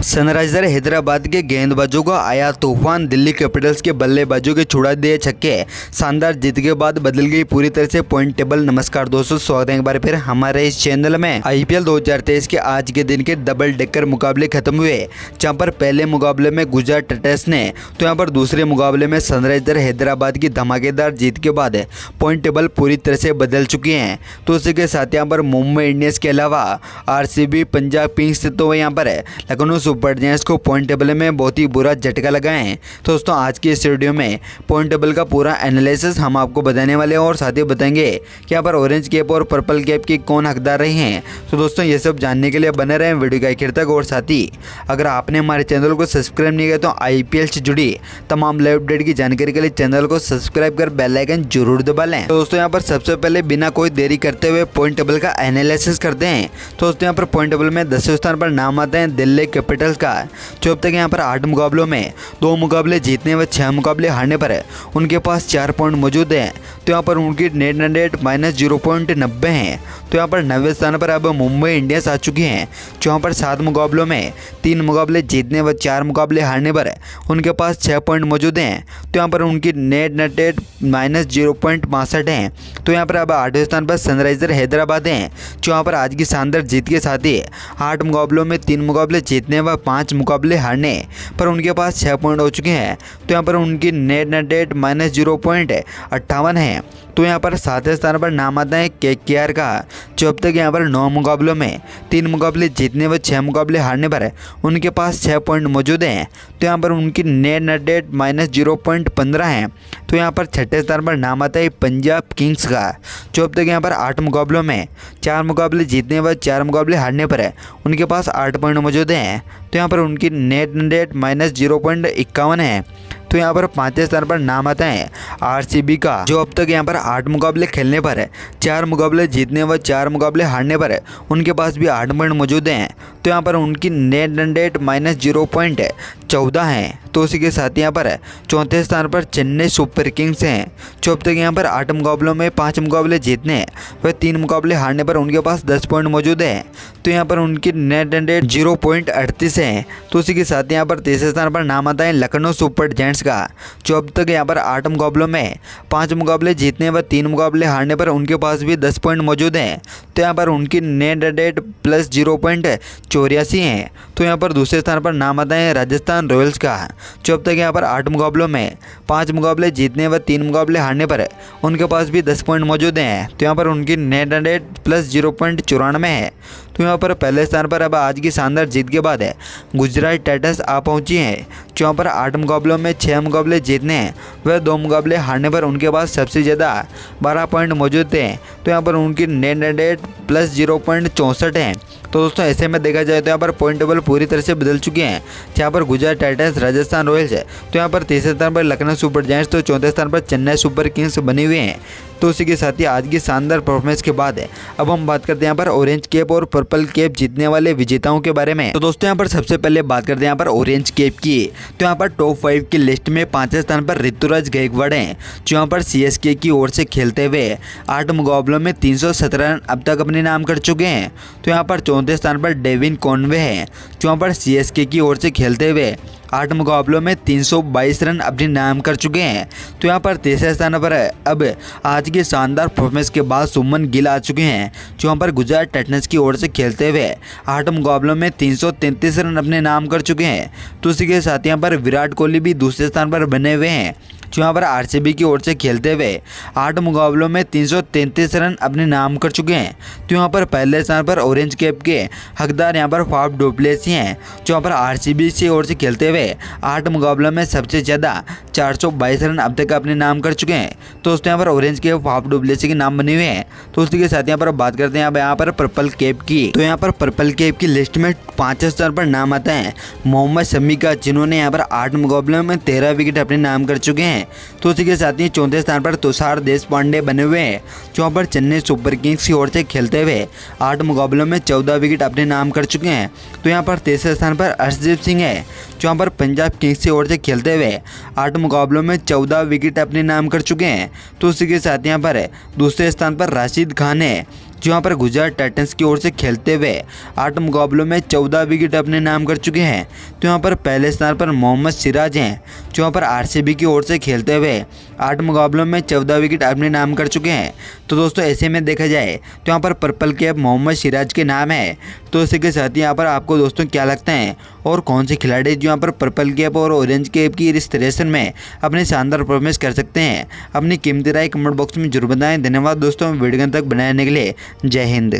Sunriser Hyderabad के गेंदबाजों को आया तूफान। दिल्ली कैपिटल्स के बल्लेबाजों के छुड़ा दिए छक्के। शानदार जीत के बाद बदल गई पूरी तरह से पॉइंट टेबल। नमस्कार दोस्तों, स्वागत है एक बार फिर हमारे इस चैनल में। आईपीएल 2023 के आज के दिन के डबल डेकर मुकाबले खत्म हुए, जहां पर पहले मुकाबले में गुजरात टाइटंस ने तो यहां पर दूसरे मुकाबले में सनराइजर हैदराबाद की धमाकेदार जीत के बाद पॉइंट टेबल पूरी तरह से बदल चुकी हैं। तो उसी के साथ यहाँ पर मुंबई इंडियंस के अलावा आरसीबी, पंजाब किंग्स तो यहाँ पर लखनऊ सुपर जायंट्स को पॉइंट टेबल में बहुत ही बुरा झटका लगा है। तो दोस्तों आज की इस वीडियो में पॉइंट टेबल का पूरा एनालिसिस हम आपको बताने वाले हैं और साथ ही बताएंगे कि यहाँ पर ऑरेंज कैप और पर्पल कैप की कौन हकदार रहे हैं। तो दोस्तों ये सब जानने के लिए बने रहें वीडियो के आखिर तक। और साथ ही अगर आपने हमारे चैनल को सब्सक्राइब नहीं किया तो आईपीएल से जुड़ी तमाम लाइव अपडेट की जानकारी के लिए चैनल को सब्सक्राइब कर बेल आइकन जरूर दबा लें। तो दोस्तों यहाँ पर सबसे पहले बिना कोई देरी करते हुए पॉइंट टेबल का एनालिसिस करते हैं। तो दोस्तों यहाँ पर पॉइंट टेबल में 10वें स्थान पर नाम आते हैं दिल्ली कैपिटल्स का, जो अब तक यहाँ पर 8 मुकाबलों में 2 मुकाबले जीतने व 6 मुकाबले हारने पर उनके पास 4 पॉइंट मौजूद हैं। तो यहाँ पर उनकी नेट रन रेट -0.90 है। तो यहाँ पर 9वें स्थान पर अब मुंबई इंडियंस आ चुकी हैं, जो यहाँ पर 7 मुकाबलों में 3 मुकाबले जीतने व 4 मुकाबले हारने पर उनके पास 6 पॉइंट मौजूद हैं। तो यहाँ पर उनकी नेट रन रेट -0.62 है। तो यहाँ पर अब 8वें स्थान पर सनराइजर हैदराबाद हैं, जो यहाँ पर आज की शानदार जीत के साथ ही 8 मुकाबलों में 3 मुकाबले जीतने व 5 मुकाबले हारने पर उनके पास 6 पॉइंट हो चुके हैं। तो यहाँ पर उनकी नेट रन रेट -0.58 है। तो यहाँ पर 7वें स्थान पर नाम आता है केकेआर का, जो अब तक यहाँ पर 9 मुकाबलों में 3 मुकाबले जीतने व 6 मुकाबले हारने पर उनके पास 6 पॉइंट मौजूद हैं। तो यहाँ पर उनकी नेट रन रेट -0.15 है। तो यहाँ पर 6ठे स्थान पर नाम आता है पंजाब किंग्स का, जो अब तक यहाँ पर 8 मुकाबलों में 4 मुकाबले जीतने व 4 मुकाबले हारने पर उनके पास 8 पॉइंट मौजूद हैं। तो यहाँ पर उनकी नेट रन रेट -0.51 है। तो यहाँ पर 5वें स्थान पर नाम आता है आरसीबी का, जो अब तक यहाँ पर 8 मुकाबले खेलने पर 4 मुकाबले जीतने व 4 मुकाबले हारने पर उनके पास भी 8 पॉइंट मौजूद हैं। तो यहाँ पर उनकी नेट रन रेट -0.14 है। तो उसी के साथ यहाँ पर 4थे स्थान पर चेन्नई सुपर किंग्स हैं, जो अब तक यहाँ पर 8 मुकाबलों में 5 मुकाबले जीतने व 3 मुकाबले हारने पर उनके पास 10 पॉइंट मौजूद है। तो यहाँ पर उनकी नेट रन रेट 0.38 है। तो उसी के साथ यहाँ पर 3रे स्थान पर नाम आता है लखनऊ सुपर जायंट्स का, जो अब तक यहाँ पर 8 मुकाबलों में 5 मुकाबले जीतने व 3 मुकाबले हारने पर उनके पास भी 10 पॉइंट मौजूद हैं। तो यहाँ पर उनकी नेट रन रेट +0.84 है। तो यहाँ पर दूसरे स्थान पर नाम आता है राजस्थान रॉयल्स का, जो अब तक यहाँ पर 8 मुकाबलों में 5 मुकाबले जीतने व 3 मुकाबले हारने पर उनके पास भी 10 पॉइंट मौजूद हैं। तो यहाँ पर उनकी नेट रन रेट +0.94 है। तो यहाँ पर पहले स्थान पर अब आज की शानदार जीत के बाद गुजरात टाइटंस आ पहुँची हैं, जो यहाँ पर 8 मुकाबलों में 6 मुकाबले जीतने व 2 मुकाबले हारने पर उनके पास सबसे ज़्यादा 12 पॉइंट मौजूद थे। तो यहाँ पर उनकी नेट रन रेट +0.64 है। तो दोस्तों ऐसे में देखा जाए तो यहाँ पर पॉइंट टेबल पूरी तरह से बदल चुके हैं, जहाँ पर गुजरात टाइटंस, राजस्थान रॉयल्स है। तो यहाँ पर 3रे स्थान पर लखनऊ सुपर जायंट्स, तो 4थे स्थान पर चेन्नई सुपर किंग्स बने हुए हैं। तो उसी के साथ ही आज की शानदार परफॉर्मेंस के बाद अब हम बात करते हैं यहाँ पर ऑरेंज कैप और पर्पल कैप जीतने वाले विजेताओं के बारे में। तो दोस्तों यहाँ पर सबसे पहले बात करते हैं यहाँ पर ऑरेंज कैप की। तो यहाँ पर टॉप 5 की लिस्ट में 5वें स्थान पर ऋतुराज गायकवाड़ हैं, जो यहाँ पर सीएसके की ओर से खेलते हुए 8 मुकाबलों में 317 रन अब तक अपने नाम कर चुके हैं। तो यहाँ पर 4थे स्थान पर डेविन कॉनवे हैं, जो यहाँ पर सीएसके की ओर से खेलते हुए 8 मुकाबलों में 322 रन अपने नाम कर चुके हैं। तो यहाँ पर 3रे स्थान पर अब आज की शानदार परफॉर्मेंस के बाद सुमन गिल आ चुके हैं, जो यहाँ पर गुजरात टाइटंस की ओर से खेलते हुए 8 मुकाबलों में 333 रन अपने नाम कर चुके हैं। तो उसी के साथ यहाँ पर विराट कोहली भी दूसरे स्थान पर बने हुए हैं, जो यहाँ पर आरसीबी की ओर से खेलते हुए 8 मुकाबलों में 333 रन अपने नाम कर चुके हैं। तो यहाँ पर पहले स्थान पर ऑरेंज कैप के हकदार यहाँ पर फाफ डु प्लेसिस हैं, जो यहाँ पर आरसीबी की ओर से खेलते हुए 8 मुकाबलों में सबसे ज़्यादा 422 रन अब तक अपने नाम कर चुके हैं। तो दोस्तों यहाँ पर orange cap Faf du Plessis के नाम बने हुए हैं। तो उसी के साथ यहाँ पर बात करते हैं अब यहाँ पर पर्पल कैप की। तो यहाँ पर पर्पल कैप की लिस्ट में 5वें स्थान पर नाम आता है मोहम्मद शमी का, जिन्होंने यहाँ पर 8 मुकाबलों में 13 विकेट अपने नाम कर चुके हैं। तो उसी के साथ ही 4थे स्थान पर तुषार देशपांडे बने हुए हैं, जो यहाँ पर चेन्नई सुपर किंग्स की ओर से खेलते हुए 8 मुकाबलों में 14 विकेट अपने नाम कर चुके हैं। तो यहाँ पर 3रे स्थान पर अर्शदीप सिंह है, जो यहाँ पर पंजाब किंग्स की ओर से खेलते हुए 8 मुकाबलों में 14 विकेट अपने नाम कर चुके हैं। तो उसी के साथ यहाँ पर दूसरे स्थान पर राशिद खान है, जो यहाँ पर गुजरात टाइटंस की ओर से खेलते हुए 8 मुकाबलों में 14 विकेट अपने नाम कर चुके हैं। तो यहाँ पर पहले स्थान पर मोहम्मद सिराज हैं, जो यहाँ पर आरसीबी की ओर से खेलते हुए 8 मुकाबलों में 14 विकेट अपने नाम कर चुके हैं। तो दोस्तों ऐसे में देखा जाए तो यहाँ पर पर्पल कैप मोहम्मद सिराज के नाम है। तो इसी के साथ ही यहाँ पर आपको दोस्तों क्या लगता है और कौन से खिलाड़ी जो यहाँ पर पर्पल कैप और ऑरेंज कैप की इस रेस में अपने शानदार परफॉर्मेंस कर सकते हैं, अपनी कीमती राय कमेंट बॉक्स में जरूर बताएं। धन्यवाद दोस्तों, वीडियो तक बनाने के लिए। जय हिंद।